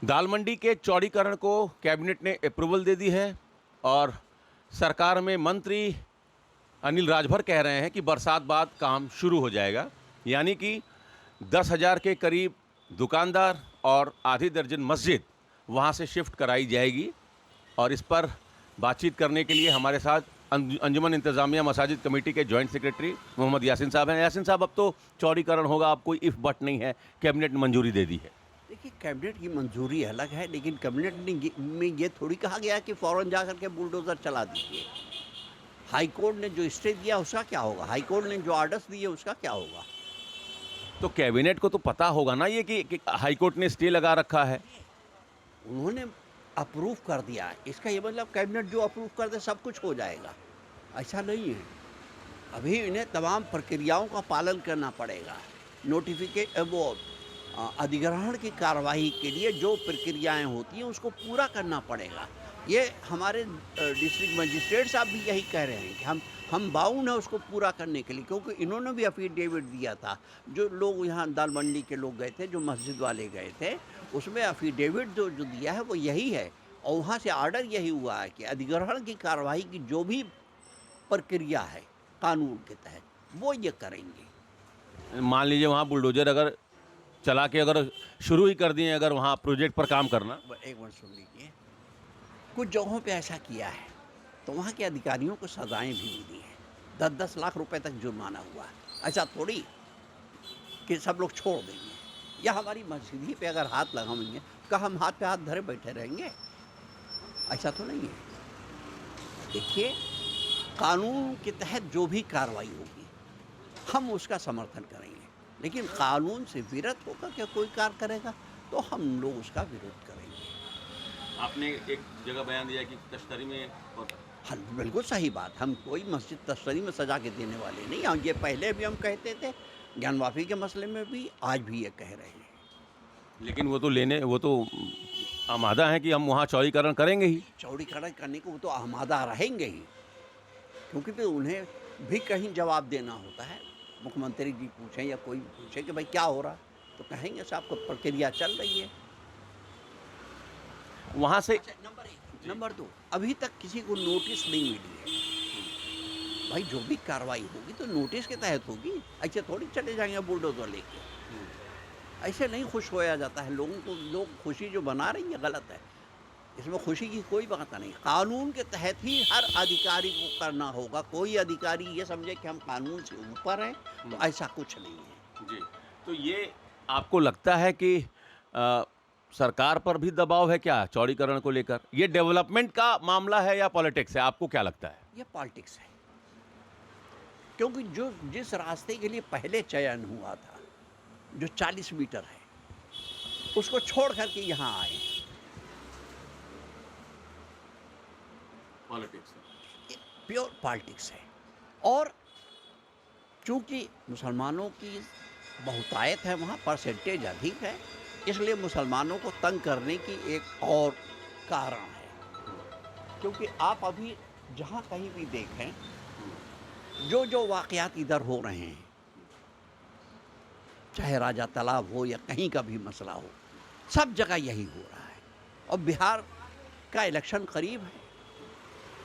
दाल मंडी के चौड़ीकरण को कैबिनेट ने अप्रूवल दे दी है और सरकार में मंत्री अनिल राजभर कह रहे हैं कि बरसात बाद काम शुरू हो जाएगा, यानी कि 10,000 के करीब दुकानदार और आधी दर्जन मस्जिद वहां से शिफ्ट कराई जाएगी। और इस पर बातचीत करने के लिए हमारे साथ अंजुमन इंतज़ामिया मसाजिद कमेटी के जॉइंट सेक्रेटरी मोहम्मद यासिन साहब हैं। यासिन साहब, अब तो चौड़ीकरण होगा, अब कोई इफ़ बट नहीं है, कैबिनेट ने मंजूरी दे दी है। देखिए, कैबिनेट की मंजूरी अलग है, लेकिन कैबिनेट में ये थोड़ी कहा गया कि फ़ौरन जा करके बुलडोज़र चला दीजिए। हाई कोर्ट ने जो स्टे दिया उसका क्या होगा? हाई कोर्ट ने जो ऑर्डर्स दिए उसका क्या होगा? तो कैबिनेट को तो पता होगा ना ये कि हाई कोर्ट ने स्टे लगा रखा है। उन्होंने अप्रूव कर दिया है, इसका ये मतलब कैबिनेट जो अप्रूव कर दे सब कुछ हो जाएगा, ऐसा नहीं है। अभी इन्हें तमाम प्रक्रियाओं का पालन करना पड़ेगा। अधिग्रहण की कार्रवाई के लिए जो प्रक्रियाएं होती हैं उसको पूरा करना पड़ेगा। ये हमारे डिस्ट्रिक्ट मजिस्ट्रेट साहब भी यही कह रहे हैं कि हम बाउंड है उसको पूरा करने के लिए, क्योंकि इन्होंने भी अफिडेविट दिया था। जो लोग यहाँ दाल मंडी के लोग गए थे, जो मस्जिद वाले गए थे, उसमें अफिडेविट जो दिया है वो यही है, और वहाँ से ऑर्डर यही हुआ है कि अधिग्रहण की कार्रवाई की जो भी प्रक्रिया है कानून के तहत वो ये करेंगे। मान लीजिए वहाँ बुलडोजर अगर चला के अगर शुरू ही कर दिए, अगर वहाँ प्रोजेक्ट पर काम करना। एक मिनट सुन लीजिए, कुछ जगहों पे ऐसा किया है तो वहाँ के अधिकारियों को सजाएं भी मिली हैं, 10-10 लाख रुपए तक जुर्माना हुआ है। ऐसा थोड़ी कि सब लोग छोड़ देंगे, या हमारी मस्जिद ही पे अगर हाथ लगाएंगे क्या हम हाथ पे हाथ धरे बैठे रहेंगे? ऐसा तो नहीं है। देखिए, कानून के तहत जो भी कार्रवाई होगी हम उसका समर्थन करेंगे, लेकिन कानून से विरत होकर क्या कोई कार्य करेगा तो हम लोग उसका विरोध करेंगे। आपने एक जगह बयान दिया कि तश्तरी में, हाँ, बिल्कुल सही बात। हम कोई मस्जिद तश्तरी में सजा के देने वाले नहीं। हम ये पहले भी हम कहते थे, ज्ञानवापी के मसले में भी, आज भी ये कह रहे हैं। लेकिन वो तो आमादा है कि हम वहाँ चौड़ीकरण करेंगे ही। चौड़ीकरण करने को वो तो आमादा रहेंगे ही, क्योंकि फिर उन्हें भी कहीं जवाब देना होता है। मुख्यमंत्री जी पूछें या कोई पूछे कि भाई क्या हो रहा, तो कहेंगे साहब को प्रक्रिया चल रही है। वहाँ से नंबर 1। नंबर 2, अभी तक किसी को नोटिस नहीं मिली है। भाई जो भी कार्रवाई होगी तो नोटिस के तहत होगी, ऐसे थोड़ी चले जाएंगे बुलडोजर लेके। ऐसे नहीं खुश होया जाता है लोगों को। लोग खुशी जो बना रही है गलत है, इसमें खुशी की कोई बात नहीं। कानून के तहत ही हर अधिकारी को करना होगा। कोई अधिकारी ये समझे कि हम कानून से ऊपर हैं, तो ऐसा कुछ नहीं है जी। तो ये आपको लगता है कि सरकार पर भी दबाव है क्या चौड़ीकरण को लेकर? ये डेवलपमेंट का मामला है या पॉलिटिक्स है, आपको क्या लगता है? ये पॉलिटिक्स है, क्योंकि जो जिस रास्ते के लिए पहले चयन हुआ था, जो 40 मीटर है, उसको छोड़ करके यहाँ आए। पॉलिटिक्स है, प्योर पॉलिटिक्स है। और चूंकि मुसलमानों की बहुतायत है, वहाँ परसेंटेज अधिक है, इसलिए मुसलमानों को तंग करने की एक और कारण है। क्योंकि आप अभी जहाँ कहीं भी देखें, जो वाक़यात इधर हो रहे हैं, चाहे राजा तालाब हो या कहीं का भी मसला हो, सब जगह यही हो रहा है। और बिहार का इलेक्शन करीब है,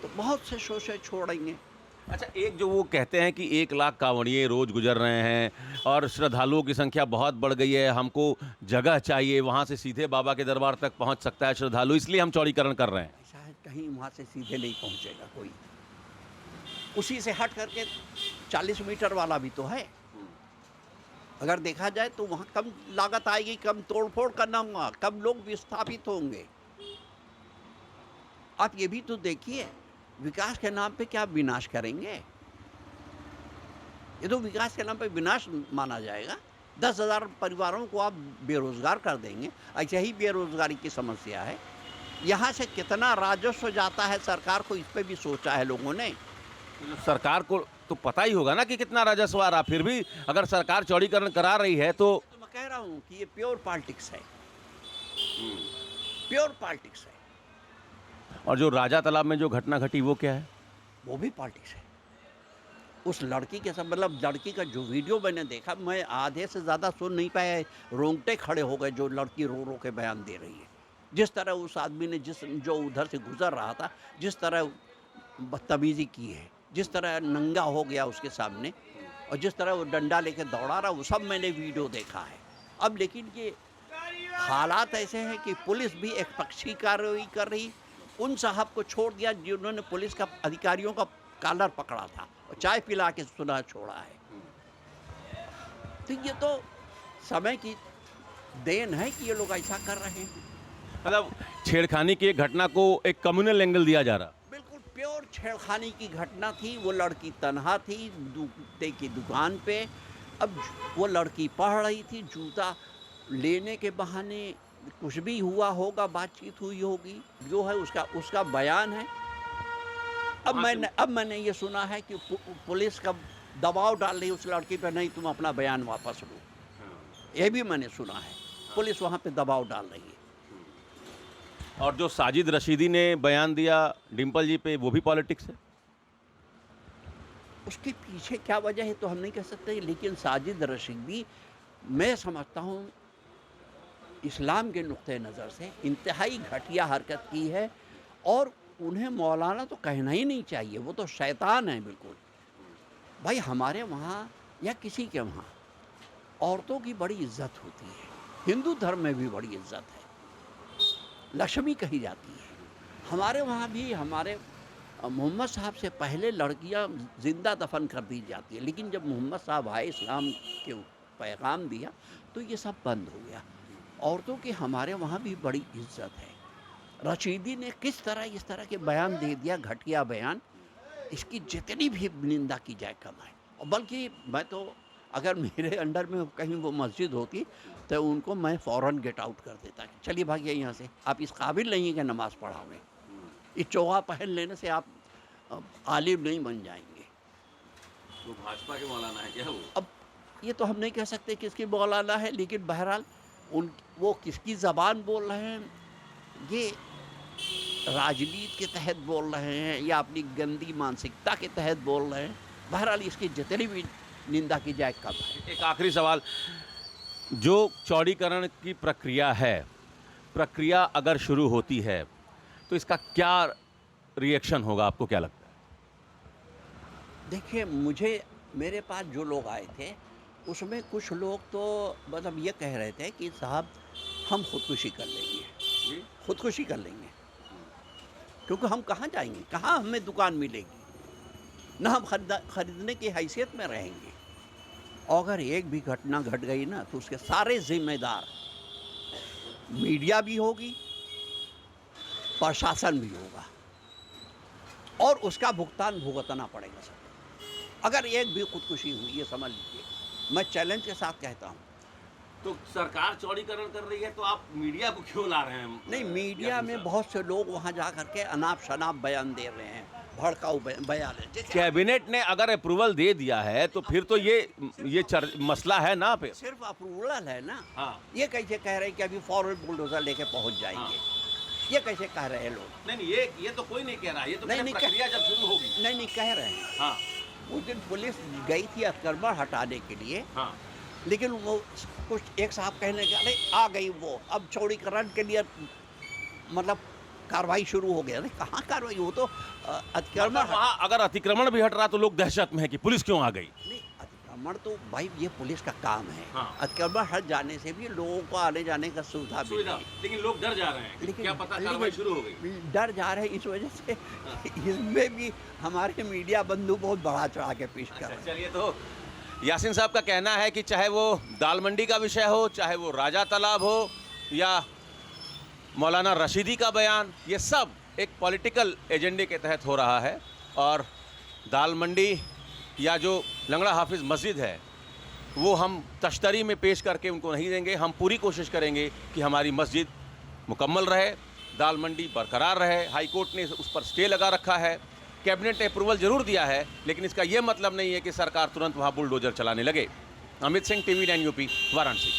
तो बहुत से शोषे छोड़ेंगे। अच्छा, एक जो वो कहते हैं कि 1 लाख कांवड़िए रोज़ गुजर रहे हैं और श्रद्धालुओं की संख्या बहुत बढ़ गई है, हमको जगह चाहिए, वहाँ से सीधे बाबा के दरबार तक पहुँच सकता है श्रद्धालु, इसलिए हम चौड़ीकरण कर रहे हैं। ऐसा है, कहीं वहाँ से सीधे नहीं पहुँचेगा कोई। उसी से हट करके 40 मीटर वाला भी तो है। अगर देखा जाए तो वहाँ कम लागत आएगी, कम तोड़फोड़ करना होगा, कम लोग विस्थापित होंगे। आप ये भी तो देखिए, विकास के नाम पे क्या विनाश करेंगे? ये तो विकास के नाम पे विनाश माना जाएगा। 10,000 परिवारों को आप बेरोजगार कर देंगे। ऐसे ही बेरोजगारी की समस्या है। यहाँ से कितना राजस्व जाता है सरकार को, इस पे भी सोचा है लोगों ने? सरकार को तो पता ही होगा ना कि कितना राजस्व आ रहा, फिर भी अगर सरकार चौड़ीकरण करा रही है तो मैं कह रहा हूँ कि ये प्योर पॉलिटिक्स है, प्योर पॉलिटिक्स है। और जो राजा तालाब में जो घटना घटी वो क्या है? वो भी पॉलिटिक्स है। उस लड़की के सब, मतलब लड़की का जो वीडियो मैंने देखा, मैं आधे से ज़्यादा सुन नहीं पाया, रोंगटे खड़े हो गए जो लड़की रो रो के बयान दे रही है। जिस तरह उस आदमी ने जो उधर से गुजर रहा था, जिस तरह बदतमीजी की है, जिस तरह नंगा हो गया उसके सामने, और जिस तरह वो डंडा लेके दौड़ा रहा, वो सब मैंने वीडियो देखा है। अब लेकिन ये हालात ऐसे हैं कि पुलिस भी एक पक्षी कार्रवाई कर रही, उन साहब को छोड़ दिया जिन्होंने पुलिस का अधिकारियों का कॉलर पकड़ा था और चाय पिला के सुना छोड़ा है। तो ये तो समय की देन है कि ये लोग ऐसा कर रहे हैं। मतलब छेड़खानी की एक घटना को एक कम्युनल एंगल दिया जा रहा। बिल्कुल प्योर छेड़खानी की घटना थी। वो लड़की तन्हा थी जूते की दुकान पे। अब वो लड़की पढ़ रही थी, जूता लेने के बहाने कुछ भी हुआ होगा, बातचीत हुई होगी, जो है उसका बयान है। अब मैंने ये सुना है कि पुलिस का दबाव डाल रही उस लड़की पे, नहीं तुम अपना बयान वापस लो। ये भी मैंने सुना है, पुलिस वहाँ पे दबाव डाल रही है। और जो साजिद रशीदी ने बयान दिया डिम्पल जी पे, वो भी पॉलिटिक्स है। उसके पीछे क्या वजह है तो हम नहीं कह सकते, लेकिन साजिद रशीदी मैं समझता हूँ इस्लाम के नुक्ते नज़र से इंतहाई घटिया हरकत की है, और उन्हें मौलाना तो कहना ही नहीं चाहिए, वो तो शैतान है बिल्कुल। भाई हमारे वहाँ या किसी के वहाँ औरतों की बड़ी इज्जत होती है, हिंदू धर्म में भी बड़ी इज्जत है, लक्ष्मी कही जाती है। हमारे वहाँ भी हमारे मोहम्मद साहब से पहले लड़कियाँ ज़िंदा दफन कर दी जाती है, लेकिन जब मोहम्मद साहब आए, इस्लाम के पैगाम दिया, तो ये सब बंद हो गया। औरतों की हमारे वहाँ भी बड़ी इज्जत है। रशीदी ने किस तरह इस तरह के बयान दे दिया, घटिया बयान, इसकी जितनी भी निंदा की जाए कम है। और बल्कि मैं तो अगर मेरे अंडर में कहीं वो मस्जिद होती तो उनको मैं फ़ौरन गेट आउट कर देता कि चलिए भागिए यहाँ से, आप इस काबिल नहीं है कि नमाज़ पढ़ाओगे। इस चोगा पहन लेने से आप आलिम नहीं बन जाएंगे। वो भाजपा के मौलाना है क्या वो? अब ये तो हम नहीं कह सकते किसकी मौलाना है, लेकिन बहरहाल वो किसकी ज़बान बोल रहे हैं, ये राजनीति के तहत बोल रहे हैं या अपनी गंदी मानसिकता के तहत बोल रहे हैं। बहरहाल इसकी जितनी भी निंदा की जाए कम है। एक आखिरी सवाल, जो चौड़ीकरण की प्रक्रिया अगर शुरू होती है तो इसका क्या रिएक्शन होगा, आपको क्या लगता है? देखिए, मेरे पास जो लोग आए थे उसमें कुछ लोग तो मतलब ये कह रहे थे कि साहब हम खुदकुशी कर लेंगे, खुदकुशी कर लेंगे, क्योंकि हम कहाँ जाएंगे, कहाँ हमें दुकान मिलेगी, ना हम खरीदने की हैसियत में रहेंगे। और अगर एक भी घटना घट गई ना तो उसके सारे जिम्मेदार मीडिया भी होगी, प्रशासन भी होगा, और उसका भुगतान भुगतना पड़ेगा सब। अगर एक भी खुदकुशी हुई, ये समझ लीजिए, मैं चैलेंज के साथ कहता हूँ। तो सरकार चौड़ीकरण कर रही है तो आप मीडिया को क्यों ला रहे हैं? नहीं, मीडिया में बहुत से लोग वहाँ जा करके अनाप शनाप बयान दे रहे हैं, भड़काऊ बयान है। कैबिनेट ने अगर अप्रूवल दे दिया है तो फिर तो ये मसला है ना, फिर सिर्फ अप्रूवल है ना। हाँ। ये कैसे कह रहे हैं कि अभी फॉरवर्ड बुलडोजर लेके पहुँच जाएंगे? हाँ। ये कैसे कह रहे हैं लोग? नहीं, ये तो कोई नहीं कह रहा, ये तो नहीं, प्रक्रिया जब शुरू होगी। नहीं कह रहे हैं। हाँ। उस दिन पुलिस गई थी अतिक्रमण हटाने के लिए। हाँ। लेकिन वो कुछ एक साहब कहने के अरे आ गई वो, अब चौड़ीकरण के लिए मतलब कार्रवाई शुरू हो गया। अरे कहाँ कार्रवाई, वो तो अतिक्रमण। वहाँ अगर अतिक्रमण भी हट रहा तो लोग दहशत में है कि पुलिस क्यों आ गई। नहीं, अतिक्रमण तो भाई ये पुलिस का काम है। हाँ। अतिक्रमण हट जाने से भी लोगों को आने जाने का सुविधा मिलेगी, लेकिन लोग डर जा रहे हैं, लेकिन क्या पता कार्रवाई शुरू हो गई। डर जा रहे हैं, इस वजह से इसमें भी हमारे मीडिया बंधु बहुत बढ़ा चढ़ा के पेश कर रहे हैं। चलिए, तो यासीन साहब का कहना है कि चाहे वो दाल मंडी का विषय हो, चाहे वो राजा तालाब हो, या मौलाना रशीदी का बयान, ये सब एक पॉलिटिकल एजेंडे के तहत हो रहा है। और दाल मंडी या जो लंगड़ा हाफिज़ मस्जिद है वो हम तश्तरी में पेश करके उनको नहीं देंगे। हम पूरी कोशिश करेंगे कि हमारी मस्जिद मुकम्मल रहे, दाल मंडी बरकरार रहे। हाई कोर्ट ने उस पर स्टे लगा रखा है, कैबिनेट ने अप्रूवल जरूर दिया है, लेकिन इसका ये मतलब नहीं है कि सरकार तुरंत वहाँ बुलडोजर चलाने लगे। Amit Singh, TV9 UP, Varanasi.